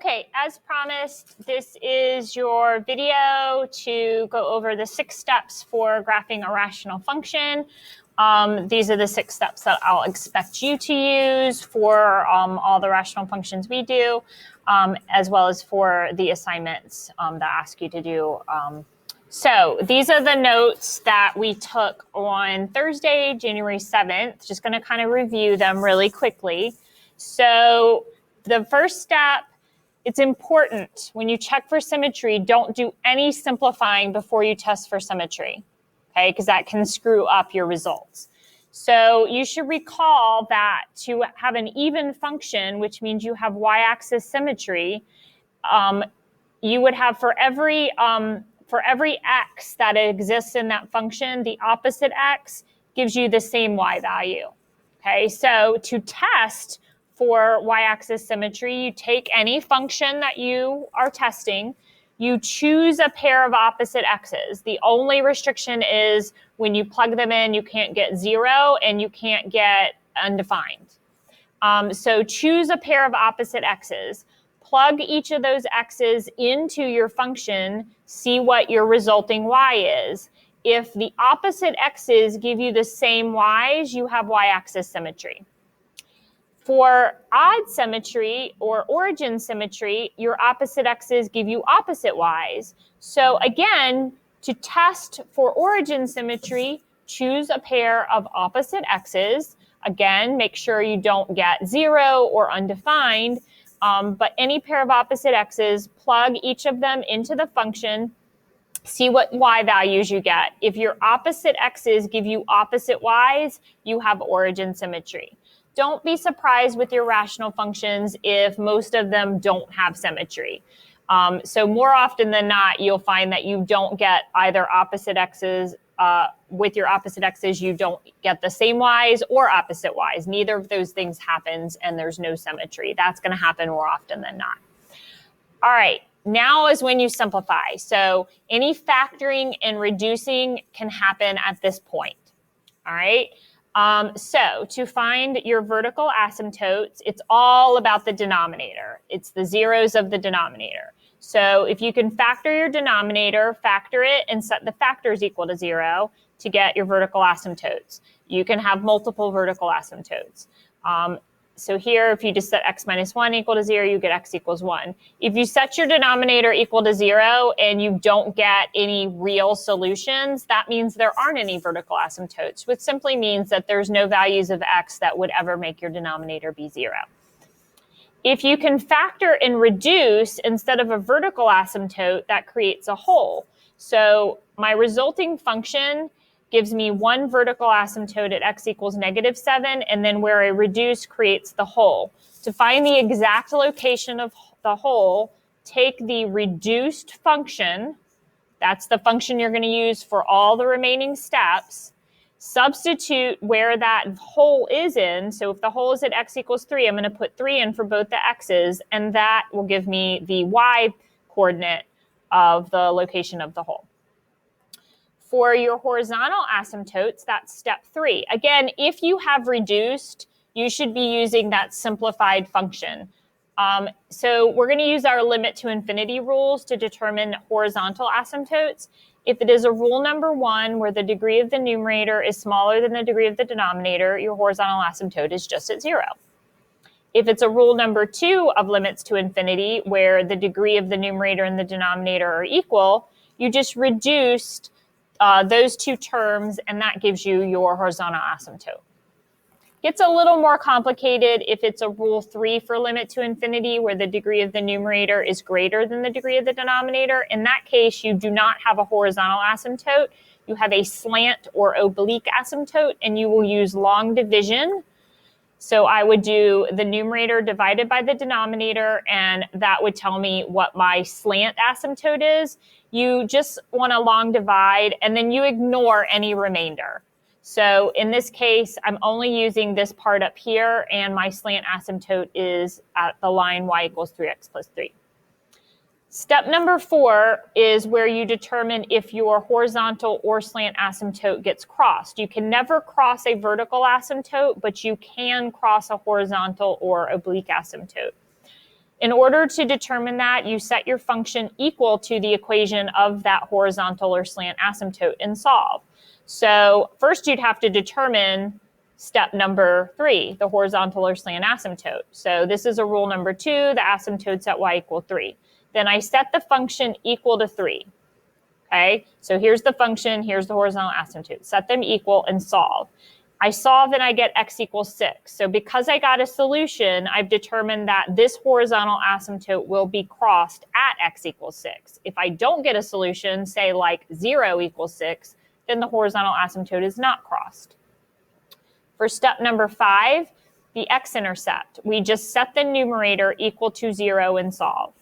Okay, as promised, this is your video to go over the 6 steps for graphing a rational function. These are the 6 steps that I'll expect you to use for all the rational functions we do, as well as for the assignments that ask you to do. So these are the notes that we took on Thursday, January 7th. Just going to kind of review them really quickly. So the first step, it's important when you check for symmetry, don't do any simplifying before you test for symmetry, okay? Because that can screw up your results. So you should recall that to have an even function, which means you have y-axis symmetry, you would have for every x that exists in that function, the opposite x gives you the same y value, okay? So to test for y-axis symmetry, you take any function that you are testing, you choose a pair of opposite x's. The only restriction is when you plug them in, you can't get 0 and you can't get undefined. So choose a pair of opposite x's, plug each of those x's into your function, see what your resulting y is. If the opposite x's give you the same y's, you have y-axis symmetry. For odd symmetry or origin symmetry, your opposite x's give you opposite y's. So again, to test for origin symmetry, choose a pair of opposite x's. Again, make sure you don't get 0 or undefined, but any pair of opposite x's, plug each of them into the function, see what y values you get. If your opposite x's give you opposite y's, you have origin symmetry. Don't be surprised with your rational functions if most of them don't have symmetry. So more often than not, you'll find that you don't get either opposite x's. With your opposite x's, you don't get the same y's or opposite y's. Neither of those things happens and there's no symmetry. That's going to happen more often than not. All right, now is when you simplify. So any factoring and reducing can happen at this point. All right. So to find your vertical asymptotes, it's all about the denominator. It's the zeros of the denominator. So if you can factor your denominator, factor it and set the factors equal to 0 to get your vertical asymptotes. You can have multiple vertical asymptotes. So here, if you just set x minus 1 equal to 0, you get x equals 1. If you set your denominator equal to 0 and you don't get any real solutions, that means there aren't any vertical asymptotes, which simply means that there's no values of x that would ever make your denominator be 0. If you can factor and reduce instead of a vertical asymptote, that creates a hole. So my resulting function gives me one vertical asymptote at x equals -7, and then where I reduce creates the hole. To find the exact location of the hole, take the reduced function, that's the function you're going to use for all the remaining steps, substitute where that hole is in. So if the hole is at x equals 3, I'm going to put 3 in for both the x's, and that will give me the y coordinate of the location of the hole. For your horizontal asymptotes, that's step 3. Again, if you have reduced, you should be using that simplified function. So we're going to use our limit to infinity rules to determine horizontal asymptotes. If it is a rule number 1, where the degree of the numerator is smaller than the degree of the denominator, your horizontal asymptote is just at 0. If it's a rule number 2 of limits to infinity, where the degree of the numerator and the denominator are equal, you just reduced those two terms, and that gives you your horizontal asymptote. Gets a little more complicated if it's a rule 3 for limit to infinity, where the degree of the numerator is greater than the degree of the denominator. In that case, you do not have a horizontal asymptote. You have a slant or oblique asymptote, and you will use long division. So I would do the numerator divided by the denominator, and that would tell me what my slant asymptote is. You just want to long divide, and then you ignore any remainder. So in this case, I'm only using this part up here, and my slant asymptote is at the line y equals 3x plus 3. Step number 4 is where you determine if your horizontal or slant asymptote gets crossed. You can never cross a vertical asymptote, but you can cross a horizontal or oblique asymptote. In order to determine that, you set your function equal to the equation of that horizontal or slant asymptote and solve. So first you'd have to determine step number 3, the horizontal or slant asymptote. So this is a rule number 2, the asymptote's at y equal 3. Then I set the function equal to 3. Okay, so here's the function, here's the horizontal asymptote. Set them equal and solve. I solve and I get x equals 6. So because I got a solution, I've determined that this horizontal asymptote will be crossed at x equals 6. If I don't get a solution, say like 0 equals 6, then the horizontal asymptote is not crossed. For step number 5, the x-intercept, we just set the numerator equal to 0 and solve.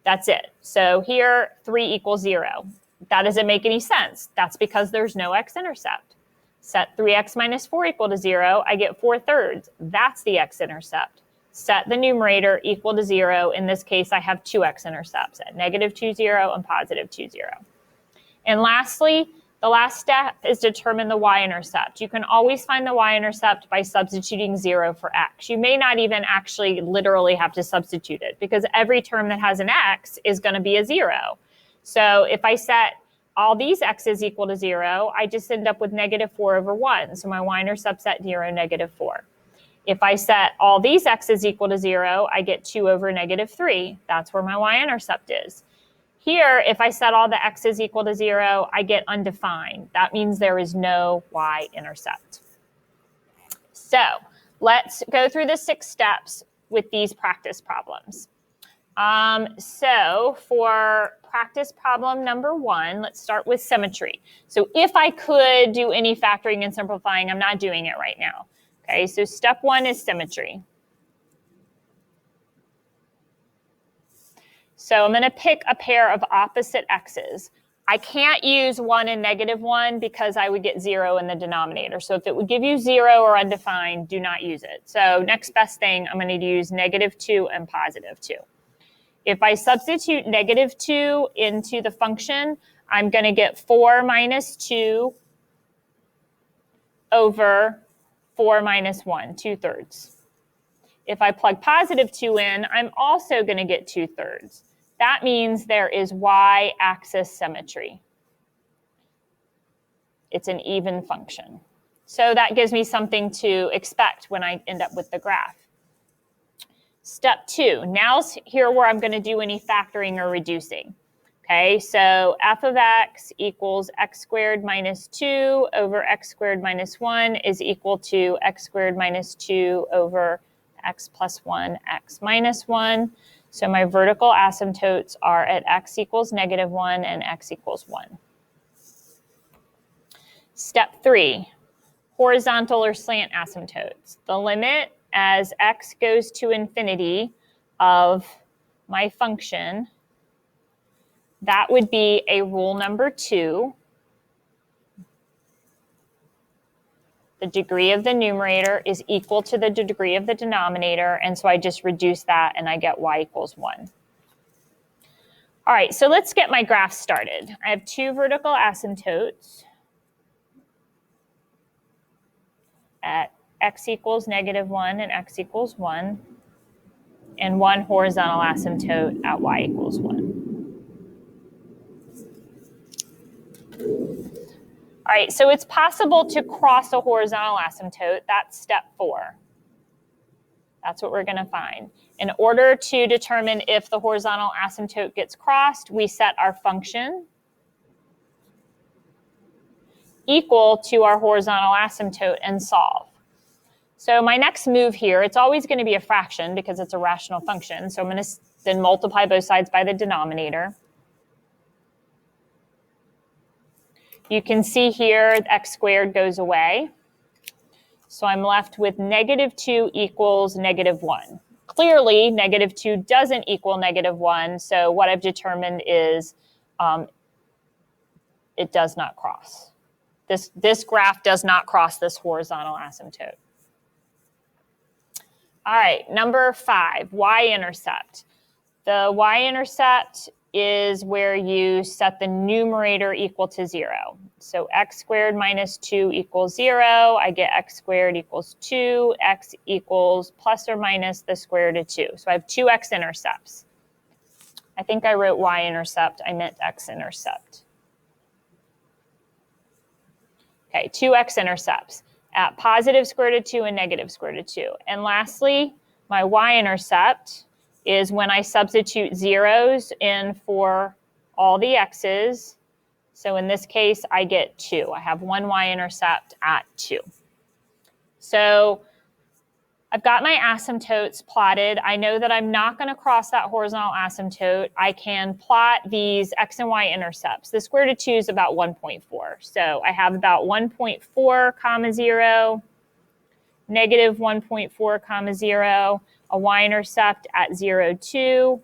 That's it. So here, 3 equals 0. That doesn't make any sense. That's because there's no x-intercept. Set 3x minus 4 equal to 0, I get 4/3. That's the x-intercept. Set the numerator equal to 0. In this case, I have two x-intercepts at -2, 0 and +2, 0. And lastly, the last step is determine the y-intercept. You can always find the y-intercept by substituting 0 for x. You may not even actually literally have to substitute it because every term that has an x is going to be a 0. So if I set all these x's equal to 0, I just end up with -4/1. So my y-intercept's at 0, -4. If I set all these x's equal to 0, I get 2/-3. That's where my y-intercept is. Here, if I set all the x's equal to 0, I get undefined. That means there is no y-intercept. So let's go through the 6 steps with these practice problems. So for practice problem number 1, let's start with symmetry. So if I could do any factoring and simplifying, I'm not doing it right now. Okay, so step 1 is symmetry. So I'm going to pick a pair of opposite x's. I can't use 1 and -1 because I would get 0 in the denominator. So if it would give you 0 or undefined, do not use it. So next best thing, I'm going to use -2 and +2. If I substitute -2 into the function, I'm going to get 4 minus 2 over 4 minus 1, 2/3. If I plug +2 in, I'm also going to get 2/3. That means there is y-axis symmetry. It's an even function. So that gives me something to expect when I end up with the graph. Step 2, now's here where I'm going to do any factoring or reducing. Okay, so f of x equals x squared minus 2 over x squared minus 1 is equal to x squared minus 2 over x plus 1, x minus 1. So my vertical asymptotes are at x equals -1 and x equals 1. Step 3, horizontal or slant asymptotes. The limit as x goes to infinity of my function, that would be a rule number 2. The degree of the numerator is equal to the degree of the denominator, and so I just reduce that and I get y equals 1. All right, so let's get my graph started. I have 2 vertical asymptotes at x equals -1 and x equals 1, and 1 horizontal asymptote at y equals 1. All right, so it's possible to cross a horizontal asymptote. That's step 4. That's what we're going to find. In order to determine if the horizontal asymptote gets crossed, we set our function equal to our horizontal asymptote and solve. So my next move here, it's always going to be a fraction because it's a rational function. So I'm going to then multiply both sides by the denominator. You can see here x squared goes away. So I'm left with -2 equals -1. Clearly, -2 doesn't equal -1. So what I've determined is it does not cross. This graph does not cross this horizontal asymptote. All right, number 5, y-intercept. The y-intercept is where you set the numerator equal to 0. So x squared minus 2 equals 0. I get x squared equals 2. X equals plus or minus the square root of 2. So I have two x-intercepts. I think I wrote y-intercept. I meant x-intercept. Okay, two x-intercepts at positive square root of 2 and negative square root of 2. And lastly, my y-intercept is when I substitute zeros in for all the x's. So in this case, I get 2. I have one y-intercept at 2. So I've got my asymptotes plotted. I know that I'm not going to cross that horizontal asymptote. I can plot these x and y intercepts. The square root of 2 is about 1.4. So I have about 1.4 comma 0, negative 1.4 comma 0, a y-intercept at 0, 2.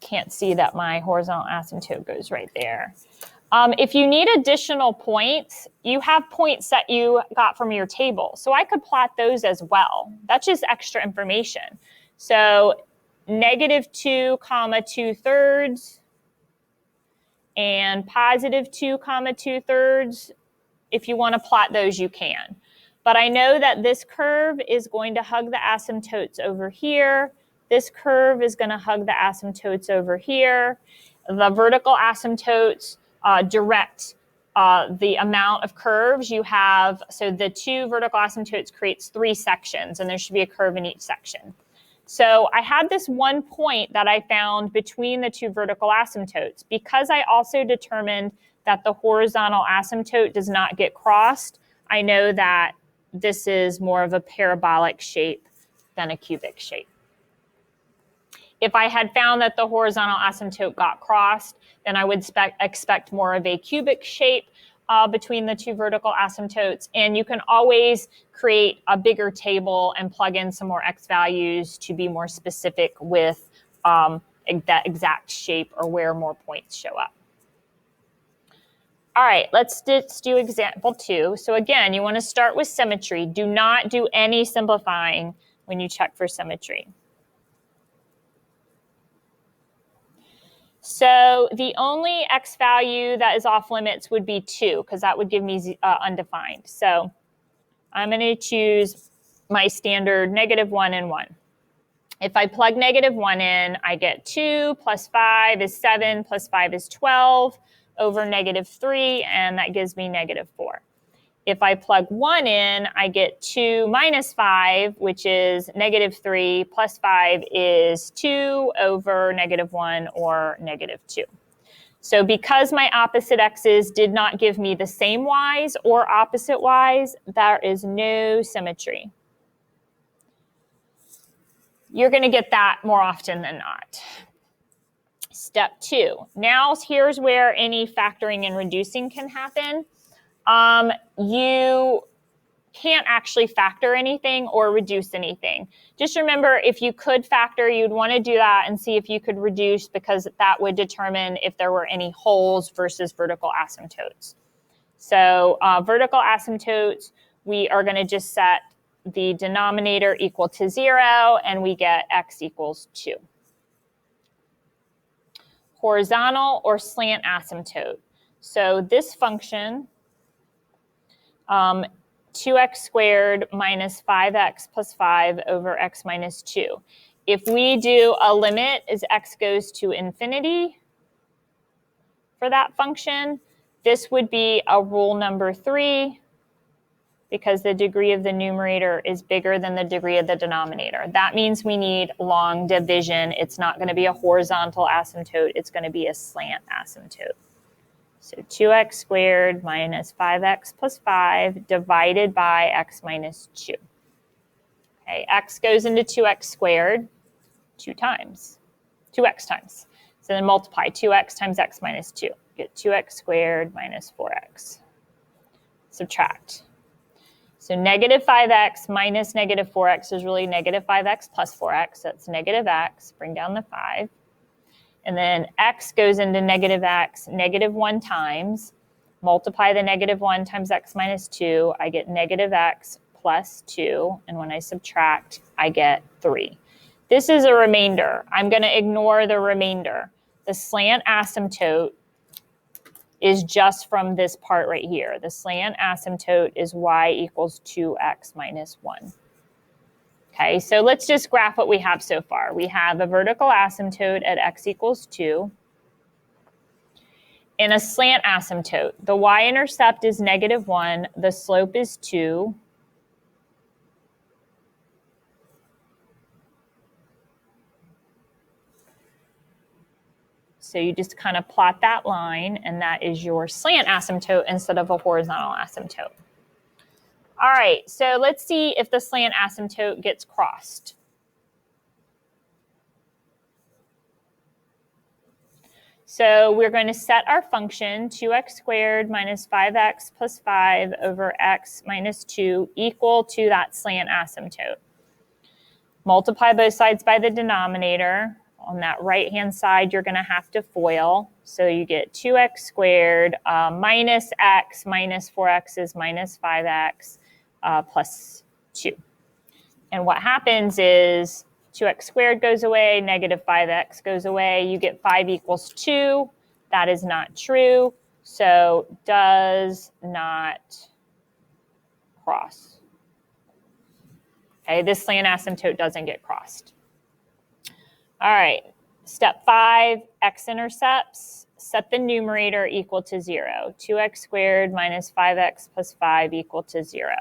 Can't see that my horizontal asymptote goes right there. If you need additional points, you have points that you got from your table. So I could plot those as well. That's just extra information. So negative 2 comma 2/3 and positive 2 comma 2/3. If you want to plot those, you can. But I know that this curve is going to hug the asymptotes over here. This curve is going to hug the asymptotes over here. The vertical asymptotes direct the amount of curves you have. So the two vertical asymptotes creates 3 sections, and there should be a curve in each section. So I had this one point that I found between the two vertical asymptotes. Because I also determined that the horizontal asymptote does not get crossed, I know that this is more of a parabolic shape than a cubic shape. If I had found that the horizontal asymptote got crossed, then I would expect more of a cubic shape between the two vertical asymptotes. And you can always create a bigger table and plug in some more x values to be more specific with that exact shape or where more points show up. All right, let's do example 2. So again, you want to start with symmetry. Do not do any simplifying when you check for symmetry. So the only x value that is off limits would be 2, because that would give me undefined. So I'm going to choose my standard -1 and 1. If I plug -1 in, I get 2 plus 5 is 7 plus 5 is 12 over -3, and that gives me -4. If I plug 1 in, I get 2 minus 5, which is -3, plus 5 is 2 over -1 or -2. So because my opposite x's did not give me the same y's or opposite y's, there is no symmetry. You're going to get that more often than not. Step 2. Now here's where any factoring and reducing can happen. You can't actually factor anything or reduce anything. Just remember, if you could factor, you'd want to do that and see if you could reduce, because that would determine if there were any holes versus vertical asymptotes. So vertical asymptotes, we are going to just set the denominator equal to 0, and we get x equals 2. Horizontal or slant asymptote. So this function, 2x squared minus 5x plus 5 over x minus 2. If we do a limit as x goes to infinity for that function, this would be a rule number 3, because the degree of the numerator is bigger than the degree of the denominator. That means we need long division. It's not going to be a horizontal asymptote. It's going to be a slant asymptote. So 2x squared minus 5x plus 5 divided by x minus 2. Okay, x goes into 2x squared 2x times. So then multiply 2x times x minus 2. Get 2x squared minus 4x. Subtract. So -5x minus -4x is really -5x plus 4x. That's -x. Bring down the 5. And then x goes into -x, -1 times. Multiply the -1 times x minus 2. I get -x plus 2. And when I subtract, I get 3. This is a remainder. I'm going to ignore the remainder. The slant asymptote is just from this part right here. The slant asymptote is y equals 2x minus 1. Okay, so let's just graph what we have so far. We have a vertical asymptote at x equals 2 and a slant asymptote. The y-intercept is -1. The slope is 2. So you just kind of plot that line, and that is your slant asymptote instead of a horizontal asymptote. All right, so let's see if the slant asymptote gets crossed. So we're going to set our function 2x squared minus 5x plus 5 over x minus 2 equal to that slant asymptote. Multiply both sides by the denominator. On that right-hand side, you're going to have to FOIL. So you get 2x squared minus x minus 4x is minus 5x plus 2. And what happens is 2x squared goes away, negative 5x goes away. You get 5 equals 2. That is not true. So does not cross. Okay, this slant asymptote doesn't get crossed. All right, step 5, x-intercepts. Set the numerator equal to 0. 2x squared minus 5x plus 5 equal to 0.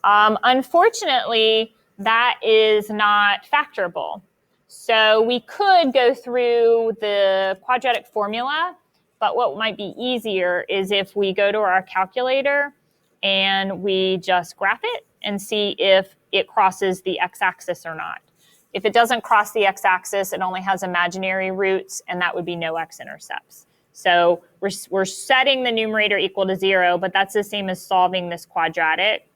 Unfortunately, that is not factorable. So we could go through the quadratic formula, but what might be easier is if we go to our calculator and we just graph it and see if it crosses the x-axis or not. If it doesn't cross the x-axis, it only has imaginary roots, and that would be no x-intercepts. So we're setting the numerator equal to 0, but that's the same as solving this quadratic.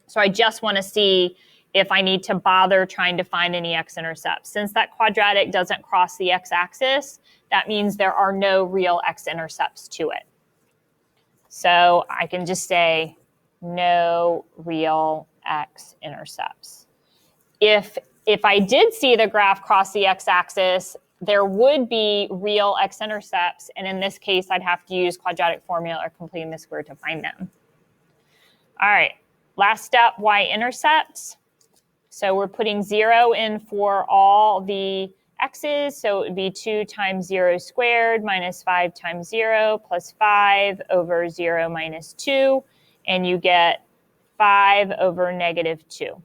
So I just want to see if I need to bother trying to find any x-intercepts. Since that quadratic doesn't cross the x-axis, that means there are no real x-intercepts to it. So I can just say no real x-intercepts. If I did see the graph cross the x-axis, there would be real x-intercepts, and in this case, I'd have to use quadratic formula or completing the square to find them. All right, last step, y-intercepts. So we're putting 0 in for all the x's, so it would be 2 times 0 squared minus 5 times 0 plus 5 over 0 minus 2, and you get 5 over negative 2.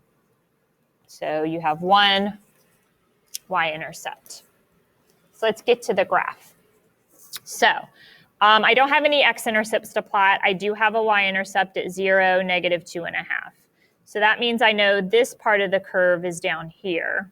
So you have 1 y-intercept. So let's get to the graph. So I don't have any x-intercepts to plot. I do have a y-intercept at 0, negative 2.5. So that means I know this part of the curve is down here.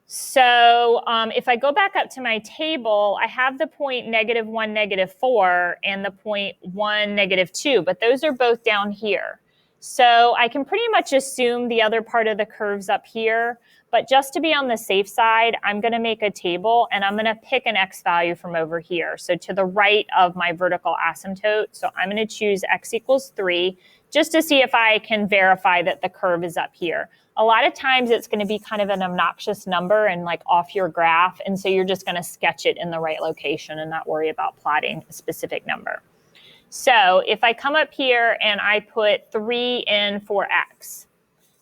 So if I go back up to my table, I have the point -1, -4, and the point 1, -2, but those are both down here. So I can pretty much assume the other part of the curve's up here, but just to be on the safe side, I'm going to make a table, and I'm going to pick an x value from over here. So to the right of my vertical asymptote, so I'm going to choose x equals 3, just to see if I can verify that the curve is up here. A lot of times it's going to be kind of an obnoxious number and like off your graph, and so you're just going to sketch it in the right location and not worry about plotting a specific number. So if I come up here and I put 3 in for x,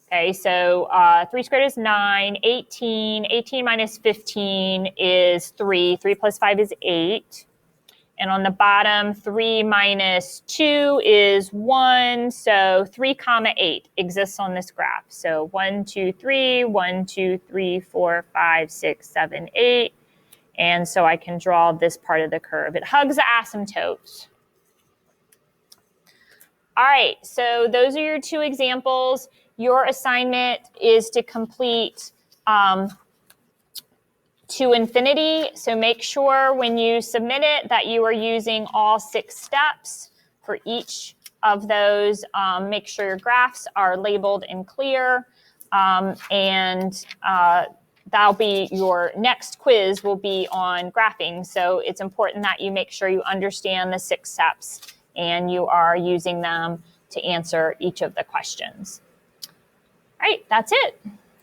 okay, so 3 squared is 9, 18, 18 minus 15 is 3, 3 plus 5 is 8. And on the bottom, 3 minus 2 is 1, so 3, 8 exists on this graph. So 1, 2, 3, 1, 2, 3, 4, 5, 6, 7, 8. And so I can draw this part of the curve. It hugs the asymptotes. All right, so those are your 2 examples. Your assignment is to complete to infinity. So make sure when you submit it that you are using all 6 steps for each of those. Make sure your graphs are labeled and clear. That'll be your next quiz will be on graphing. So it's important that you make sure you understand the 6 steps and you are using them to answer each of the questions. All right, that's it.